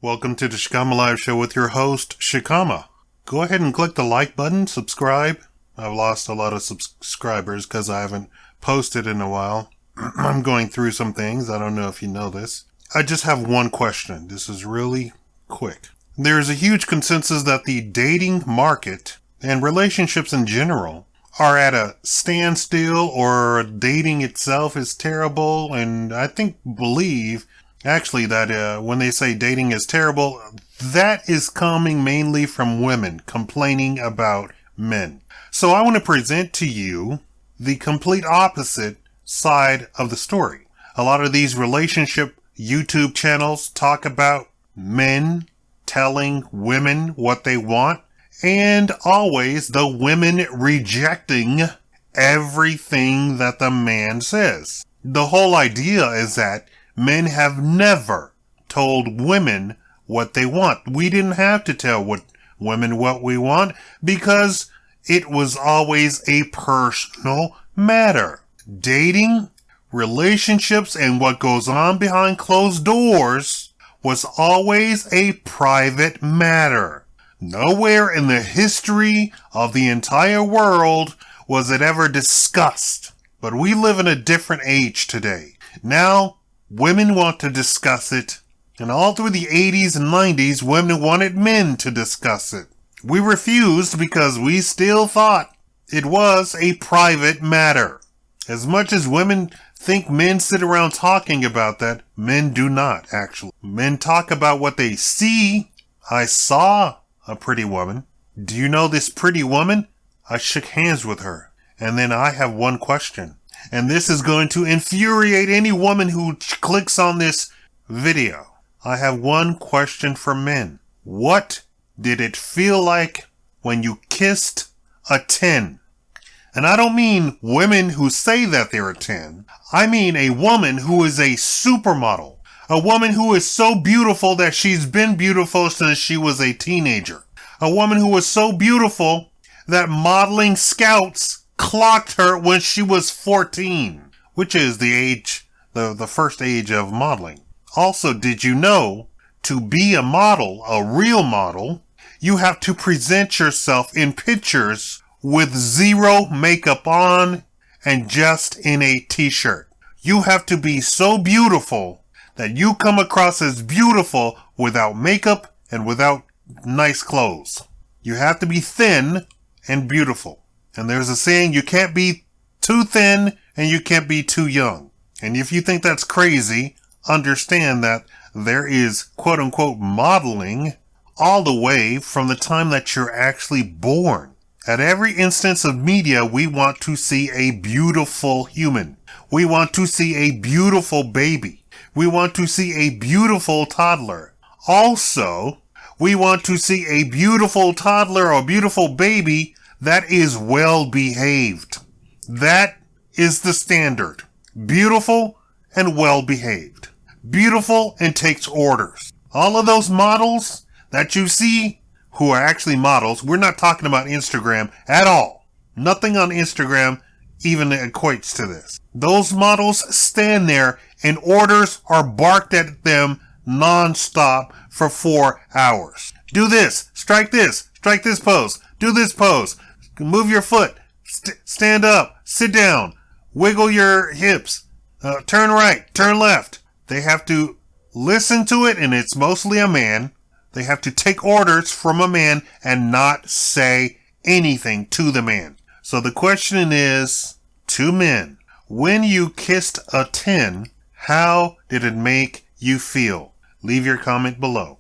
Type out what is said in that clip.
Welcome to the Shakaama Live Show with your host, Shakaama. Go ahead and click the like button, subscribe. I've lost a lot of subscribers because I haven't posted in a while. I'm going through some things. I don't know if you know this. I just have one question. This is really quick. There is a huge consensus that the dating market and relationships in general are at a standstill, or dating itself is terrible. And I believe actually that when they say dating is terrible, that is coming mainly from women complaining about men. So I want to present to you the complete opposite side of the story. A lot of these relationship YouTube channels talk about men telling women what they want, and always the women rejecting everything that the man says. The whole idea is that men have never told women what they want. We didn't have to tell women what we want because it was always a personal matter. Dating, relationships, and what goes on behind closed doors was always a private matter. Nowhere in the history of the entire world was it ever discussed. But we live in a different age today. Now, women want to discuss it. And all through the 80s and 90s, women wanted men to discuss it. We refused because we still thought it was a private matter. As much as women think men sit around talking about that, men do not, actually. Men talk about what they see. I saw a pretty woman. Do you know this pretty woman? I shook hands with her. And then I have one question. And this is going to infuriate any woman who clicks on this video. I have one question for men. What did it feel like when you kissed a 10? And I don't mean women who say that they're a 10. I mean a woman who is a supermodel. A woman who is so beautiful that she's been beautiful since she was a teenager. A woman who is so beautiful that modeling scouts clocked her when she was 14, which is the age, the first age of modeling. Also, did you know to be a model, a real model, you have to present yourself in pictures with zero makeup on and just in a t-shirt. You have to be so beautiful that you come across as beautiful without makeup and without nice clothes. You have to be thin and beautiful. And there's a saying, you can't be too thin and you can't be too young. And if you think that's crazy, understand that there is quote unquote modeling all the way from the time that you're actually born. At every instance of media, we want to see a beautiful human. We want to see a beautiful baby. We want to see a beautiful toddler. Also, we want to see a beautiful toddler or beautiful baby that is well behaved. That is the standard. Beautiful and well behaved. Beautiful and takes orders. All of those models that you see who are actually models, we're not talking about Instagram at all. Nothing on Instagram even equates to this. Those models stand there and orders are barked at them non-stop for 4 hours. Do this, strike this pose, do this pose, move your foot, stand up, sit down, wiggle your hips, turn right, turn left. They have to listen to it, and it's mostly a man. They have to take orders from a man and not say anything to the man. So the question is, to men, when you kissed a 10, how did it make you feel? Leave your comment below.